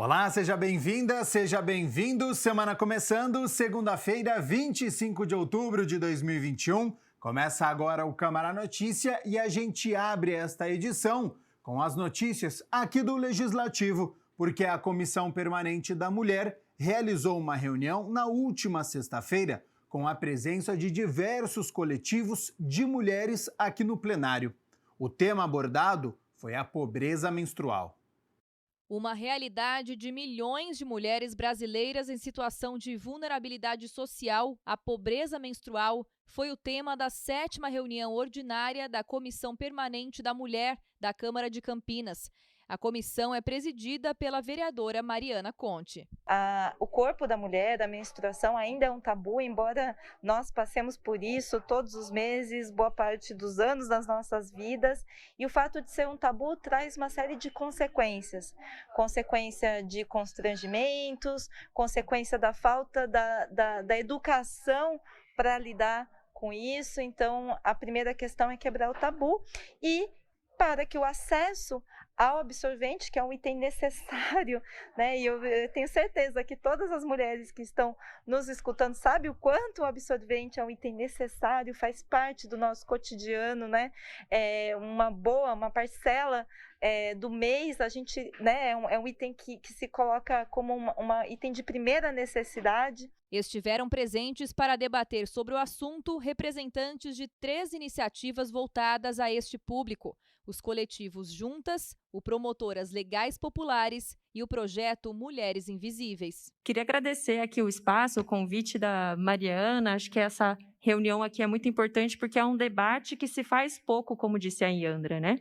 Olá, seja bem-vinda, seja bem-vindo. Semana começando, segunda-feira, 25 de outubro de 2021. Começa agora o Câmara Notícia e a gente abre esta edição com as notícias aqui do Legislativo, porque a Comissão Permanente da Mulher realizou uma reunião na última sexta-feira com a presença de diversos coletivos de mulheres aqui no plenário. O tema abordado foi a pobreza menstrual. Uma realidade de milhões de mulheres brasileiras em situação de vulnerabilidade social, a pobreza menstrual, foi o tema da 7ª reunião ordinária da Comissão Permanente da Mulher da Câmara de Campinas. A comissão é presidida pela vereadora Mariana Conte. O corpo da mulher, a menstruação, ainda é um tabu, embora nós passemos por isso todos os meses, boa parte dos anos das nossas vidas. E o fato de ser um tabu traz uma série de consequências. Consequência de constrangimentos, consequência da falta da educação para lidar com isso. Então, a primeira questão é quebrar o tabu e para que o acesso ao absorvente, que é um item necessário, né? E eu tenho certeza que todas as mulheres que estão nos escutando sabem o quanto o absorvente é um item necessário, faz parte do nosso cotidiano, né? Uma parcela do mês, a gente, né? É um item que se coloca como uma item de primeira necessidade. Estiveram presentes para debater sobre o assunto representantes de 3 iniciativas voltadas a este público: os coletivos Juntas, o Promotoras Legais Populares e o projeto Mulheres Invisíveis. Queria agradecer aqui o espaço, o convite da Mariana. Acho que essa reunião aqui é muito importante porque é um debate que se faz pouco, como disse a Iandra, né?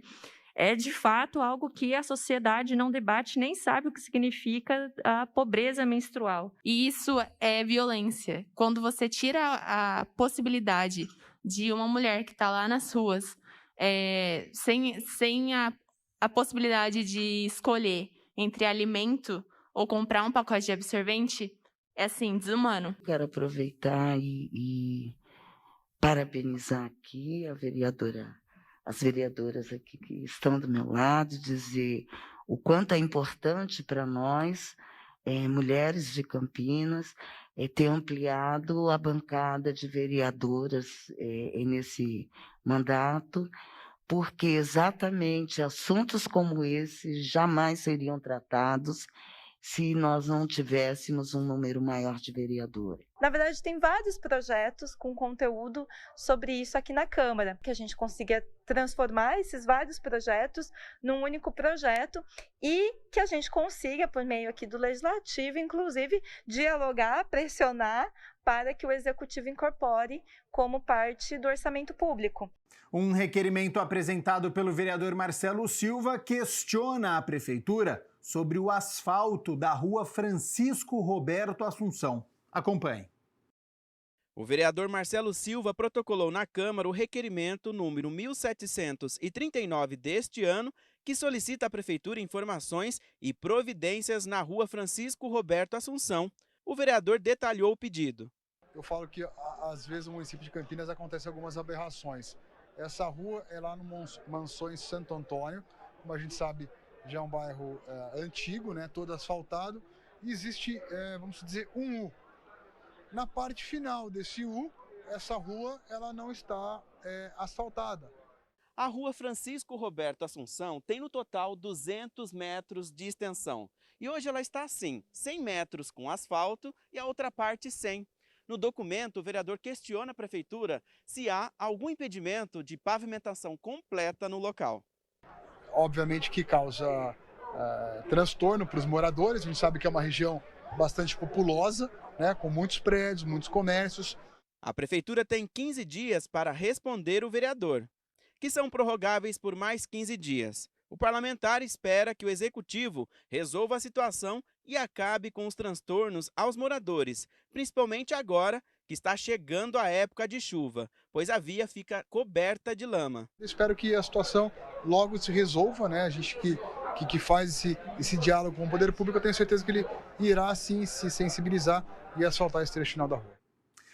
É, de fato, algo que a sociedade não debate, nem sabe o que significa a pobreza menstrual. E isso é violência. Quando você tira a possibilidade de uma mulher que está lá nas ruas, sem a possibilidade de escolher entre alimento ou comprar um pacote de absorvente, é assim, desumano. Quero aproveitar e parabenizar aqui as vereadoras aqui que estão do meu lado, dizer o quanto é importante para nós, mulheres de Campinas, ter ampliado a bancada de vereadoras nesse mandato, porque exatamente assuntos como esse jamais seriam tratados se nós não tivéssemos um número maior de vereadores. Na verdade, tem vários projetos com conteúdo sobre isso aqui na Câmara, que a gente consiga transformar esses vários projetos num único projeto e que a gente consiga, por meio aqui do Legislativo, inclusive, dialogar, pressionar para que o Executivo incorpore como parte do orçamento público. Um requerimento apresentado pelo vereador Marcelo Silva questiona a Prefeitura sobre o asfalto da rua Francisco Roberto Assunção. Acompanhe. O vereador Marcelo Silva protocolou na Câmara o requerimento número 1739 deste ano, que solicita à Prefeitura informações e providências na rua Francisco Roberto Assunção. O vereador detalhou o pedido. Eu falo que, às vezes, no município de Campinas acontecem algumas aberrações. Essa rua é lá no Mansões Santo Antônio, como a gente sabe, já é um bairro antigo, né, todo asfaltado, e existe, vamos dizer, um U. Na parte final desse U, essa rua ela não está asfaltada. A rua Francisco Roberto Assunção tem no total 200 metros de extensão. E hoje ela está assim, 100 metros com asfalto e a outra parte 100. No documento, o vereador questiona a Prefeitura se há algum impedimento de pavimentação completa no local. Obviamente que causa transtorno para os moradores. A gente sabe que é uma região bastante populosa, né, com muitos prédios, muitos comércios. A Prefeitura tem 15 dias para responder o vereador, que são prorrogáveis por mais 15 dias. O parlamentar espera que o Executivo resolva a situação e acabe com os transtornos aos moradores, principalmente agora que está chegando a época de chuva, pois a via fica coberta de lama. Eu espero que a situação logo se resolva, né? A gente que faz esse diálogo com o poder público, eu tenho certeza que ele irá sim se sensibilizar e asfaltar esse trecho final da rua.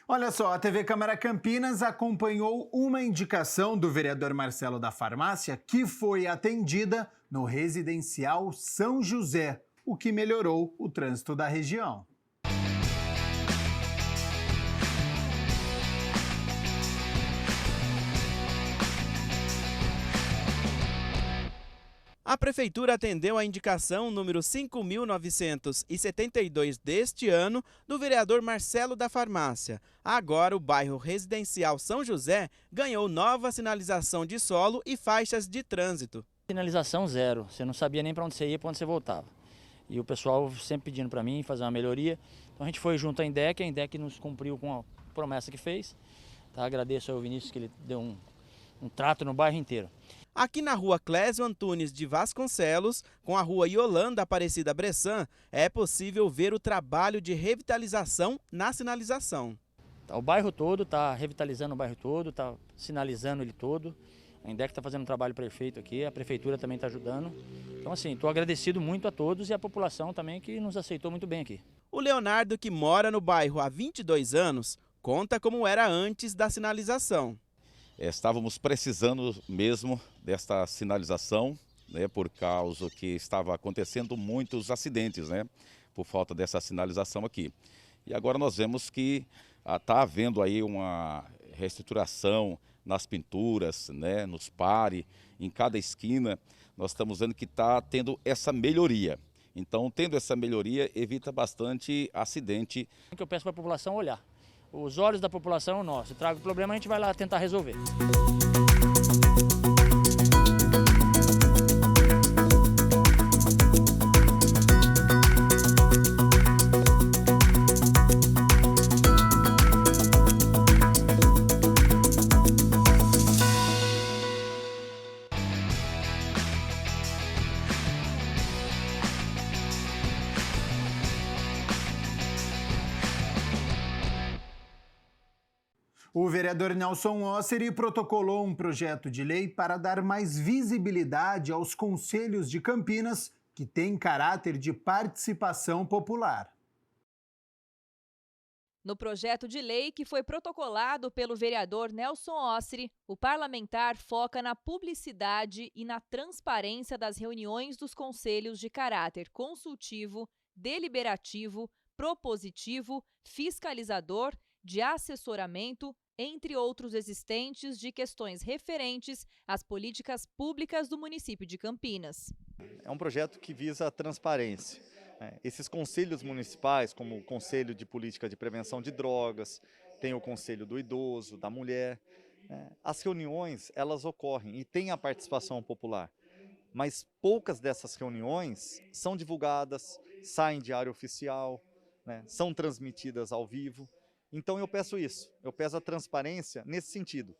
Olha só, a TV Câmara Campinas acompanhou uma indicação do vereador Marcelo da Farmácia que foi atendida no residencial São José. o que melhorou o trânsito da região. A Prefeitura atendeu a indicação número 5.972 deste ano do vereador Marcelo da Farmácia. Agora, o bairro residencial São José ganhou nova sinalização de solo e faixas de trânsito. Sinalização zero, você não sabia nem para onde você ia e para onde você voltava. E o pessoal sempre pedindo para mim fazer uma melhoria. Então a gente foi junto à INDEC, a INDEC nos cumpriu com a promessa que fez. Tá? Agradeço ao Vinícius que ele deu um trato no bairro inteiro. Aqui na rua Clésio Antunes de Vasconcelos, com a rua Yolanda Aparecida Bressan, é possível ver o trabalho de revitalização na sinalização. O bairro todo está revitalizando o bairro todo, está sinalizando ele todo. A INDEC está fazendo um trabalho perfeito aqui, a Prefeitura também está ajudando. Então assim, estou agradecido muito a todos e a população também que nos aceitou muito bem aqui. O Leonardo, que mora no bairro há 22 anos, conta como era antes da sinalização. Estávamos precisando mesmo desta sinalização, né, por causa que estava acontecendo muitos acidentes, né, por falta dessa sinalização aqui. E agora nós vemos que está havendo aí uma reestruturação nas pinturas, né, nos pares, em cada esquina. Nós estamos vendo que está tendo essa melhoria. Então, tendo essa melhoria, evita bastante acidente. O que eu peço para a população olhar. Os olhos da população é nosso. Traga o problema, a gente vai lá tentar resolver. O vereador Nelson Osseri protocolou um projeto de lei para dar mais visibilidade aos conselhos de Campinas, que têm caráter de participação popular. No projeto de lei que foi protocolado pelo vereador Nelson Osseri, o parlamentar foca na publicidade e na transparência das reuniões dos conselhos de caráter consultivo, deliberativo, propositivo, fiscalizador, de assessoramento, entre outros existentes de questões referentes às políticas públicas do município de Campinas. É um projeto que visa a transparência. Esses conselhos municipais, como o Conselho de Política de Prevenção de Drogas, tem o Conselho do Idoso, da Mulher, as reuniões elas ocorrem e tem a participação popular, mas poucas dessas reuniões são divulgadas, saem em diário oficial, são transmitidas ao vivo. Então eu peço isso, eu peço a transparência nesse sentido,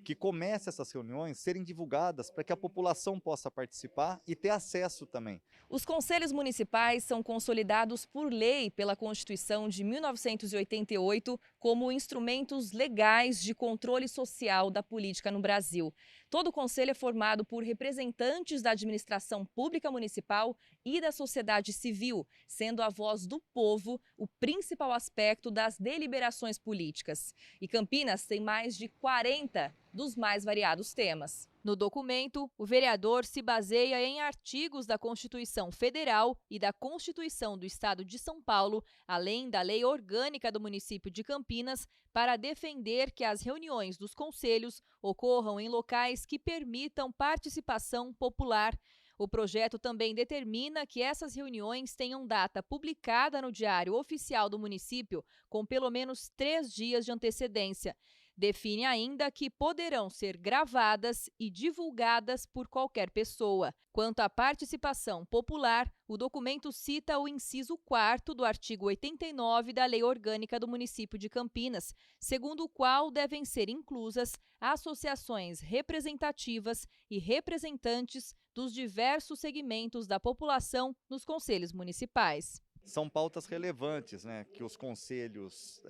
que comece essas reuniões serem divulgadas para que a população possa participar e ter acesso também. Os conselhos municipais são consolidados por lei pela Constituição de 1988 como instrumentos legais de controle social da política no Brasil. Todo o conselho é formado por representantes da administração pública municipal e da sociedade civil, sendo a voz do povo o principal aspecto das deliberações políticas. E Campinas tem mais de 40 dos mais variados temas. No documento, o vereador se baseia em artigos da Constituição Federal e da Constituição do Estado de São Paulo, além da Lei Orgânica do município de Campinas, para defender que as reuniões dos conselhos ocorram em locais que permitam participação popular. O projeto também determina que essas reuniões tenham data publicada no Diário Oficial do município com pelo menos 3 dias de antecedência. Define ainda que poderão ser gravadas e divulgadas por qualquer pessoa. Quanto à participação popular, o documento cita o inciso 4º do artigo 89 da Lei Orgânica do município de Campinas, segundo o qual devem ser inclusas associações representativas e representantes dos diversos segmentos da população nos conselhos municipais. São pautas relevantes, que os conselhos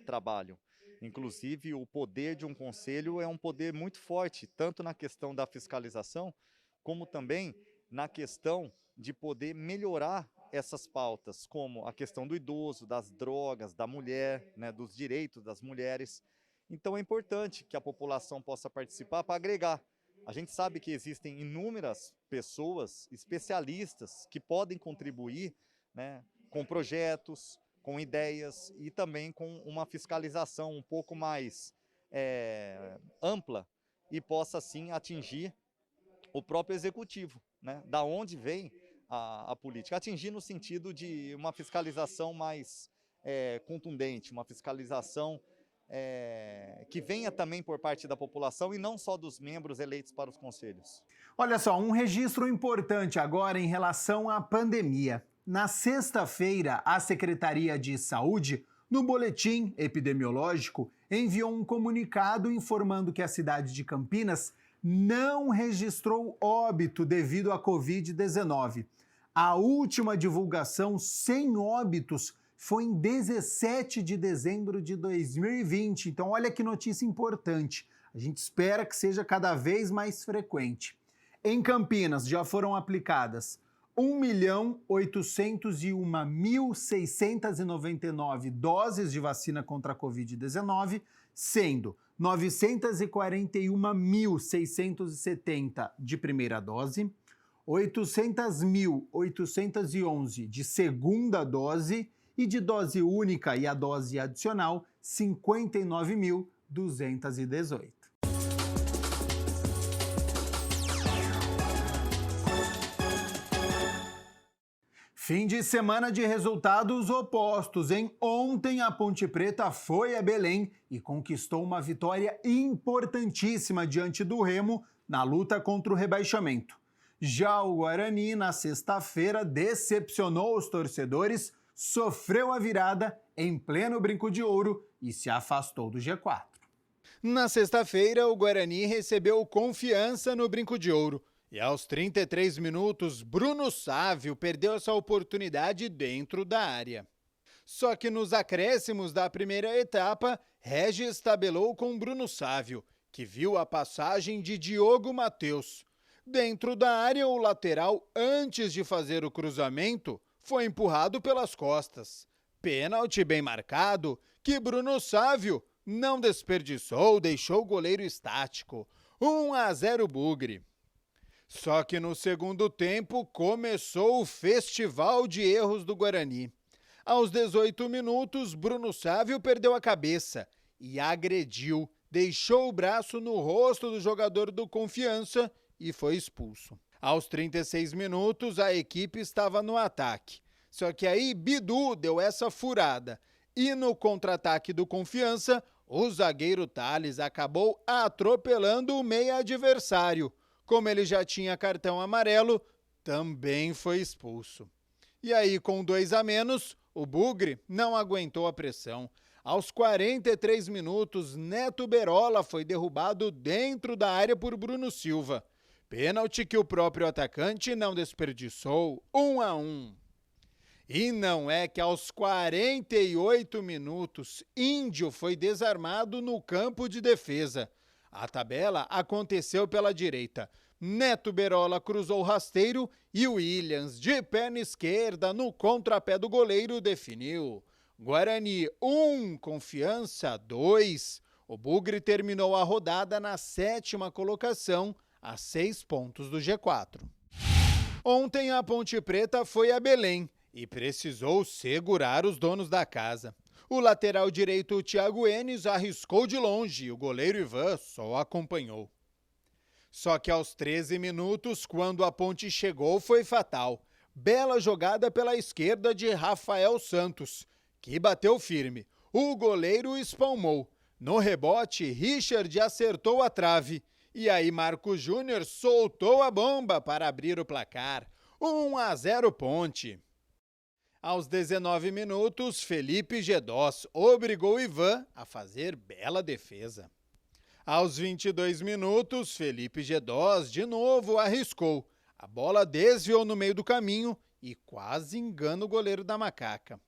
trabalham. Inclusive, o poder de um conselho é um poder muito forte, tanto na questão da fiscalização, como também na questão de poder melhorar essas pautas, como a questão do idoso, das drogas, da mulher, dos direitos das mulheres. Então é importante que a população possa participar para agregar, A gente sabe que existem inúmeras pessoas, especialistas, que podem contribuir, né, com projetos, com ideias e também com uma fiscalização um pouco mais ampla e possa, assim, atingir o próprio executivo, né? Da onde vem a política. Atingir no sentido de uma fiscalização mais contundente, uma fiscalização que venha também por parte da população e não só dos membros eleitos para os conselhos. Olha só, um registro importante agora em relação à pandemia. Na sexta-feira, a Secretaria de Saúde, no boletim epidemiológico, enviou um comunicado informando que a cidade de Campinas não registrou óbito devido à Covid-19. A última divulgação sem óbitos foi em 17 de dezembro de 2020. Então, olha que notícia importante. A gente espera que seja cada vez mais frequente. Em Campinas, já foram aplicadas 1.801.699 doses de vacina contra a Covid-19, sendo 941.670 de primeira dose, 800.811 de segunda dose e de dose única e a dose adicional, 59.218. Fim de semana de resultados opostos, hein? Ontem a Ponte Preta foi a Belém e conquistou uma vitória importantíssima diante do Remo na luta contra o rebaixamento. Já o Guarani, na sexta-feira, decepcionou os torcedores, sofreu a virada em pleno Brinco de Ouro e se afastou do G4. Na sexta-feira, o Guarani recebeu Confiança no Brinco de Ouro. E aos 33 minutos, Bruno Sávio perdeu essa oportunidade dentro da área. Só que nos acréscimos da primeira etapa, Regis tabelou com Bruno Sávio, que viu a passagem de Diogo Matheus. Dentro da área, o lateral, antes de fazer o cruzamento, foi empurrado pelas costas. Pênalti bem marcado, que Bruno Sávio não desperdiçou, deixou o goleiro estático. 1-0 Bugre. Só que no segundo tempo começou o festival de erros do Guarani. Aos 18 minutos, Bruno Sávio perdeu a cabeça e agrediu, deixou o braço no rosto do jogador do Confiança e foi expulso. Aos 36 minutos, a equipe estava no ataque. Só que aí Bidu deu essa furada e no contra-ataque do Confiança, o zagueiro Thales acabou atropelando o meia adversário. Como ele já tinha cartão amarelo, também foi expulso. E aí, com 2 a menos, o Bugre não aguentou a pressão. Aos 43 minutos, Neto Berola foi derrubado dentro da área por Bruno Silva. Pênalti que o próprio atacante não desperdiçou, 1-1. E não é que aos 48 minutos, Índio foi desarmado no campo de defesa. A tabela aconteceu pela direita. Neto Berola cruzou o rasteiro e o Williams, de perna esquerda, no contrapé do goleiro, definiu. Guarani 1, Confiança 2. O Bugre terminou a rodada na 7ª colocação, a 6 pontos do G4. Ontem a Ponte Preta foi a Belém e precisou segurar os donos da casa. O lateral direito Thiago Enes arriscou de longe e o goleiro Ivan só acompanhou. Só que aos 13 minutos, quando a Ponte chegou, foi fatal. Bela jogada pela esquerda de Rafael Santos, que bateu firme. O goleiro espalmou. No rebote, Richard acertou a trave. E aí Marco Júnior soltou a bomba para abrir o placar. 1-0 Ponte. Aos 19 minutos, Felipe Gedós obrigou Ivan a fazer bela defesa. Aos 22 minutos, Felipe Gedós de novo arriscou. A bola desviou no meio do caminho e quase engana o goleiro da Macaca.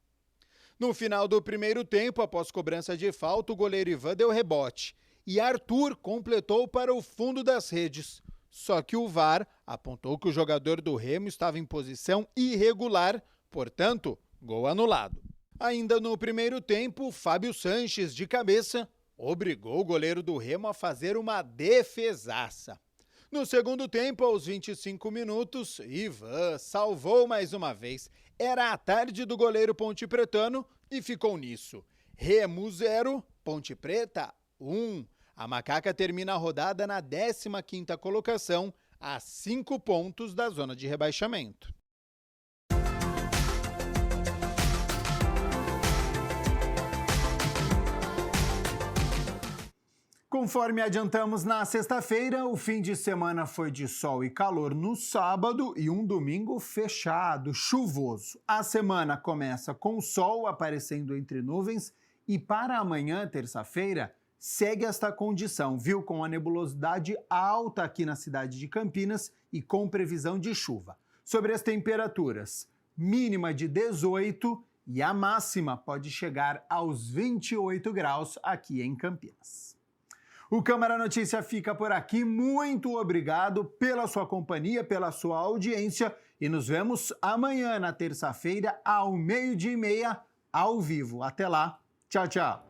No final do primeiro tempo, após cobrança de falta, o goleiro Ivan deu rebote e Arthur completou para o fundo das redes. Só que o VAR apontou que o jogador do Remo estava em posição irregular. Portanto, gol anulado. Ainda no primeiro tempo, Fábio Sanches, de cabeça, obrigou o goleiro do Remo a fazer uma defesaça. No segundo tempo, aos 25 minutos, Ivan salvou mais uma vez. Era a tarde do goleiro pontepretano e ficou nisso. Remo 0, Ponte Preta 1. A Macaca termina a rodada na 15ª colocação, a 5 pontos da zona de rebaixamento. Conforme adiantamos na sexta-feira, o fim de semana foi de sol e calor no sábado e um domingo fechado, chuvoso. A semana começa com sol aparecendo entre nuvens e para amanhã, terça-feira, segue esta condição, viu? Com a nebulosidade alta aqui na cidade de Campinas e com previsão de chuva. Sobre as temperaturas, mínima de 18 e a máxima pode chegar aos 28 graus aqui em Campinas. O Câmara Notícia fica por aqui. Muito obrigado pela sua companhia, pela sua audiência e nos vemos amanhã, na terça-feira, ao 12:30, ao vivo. Até lá. Tchau, tchau.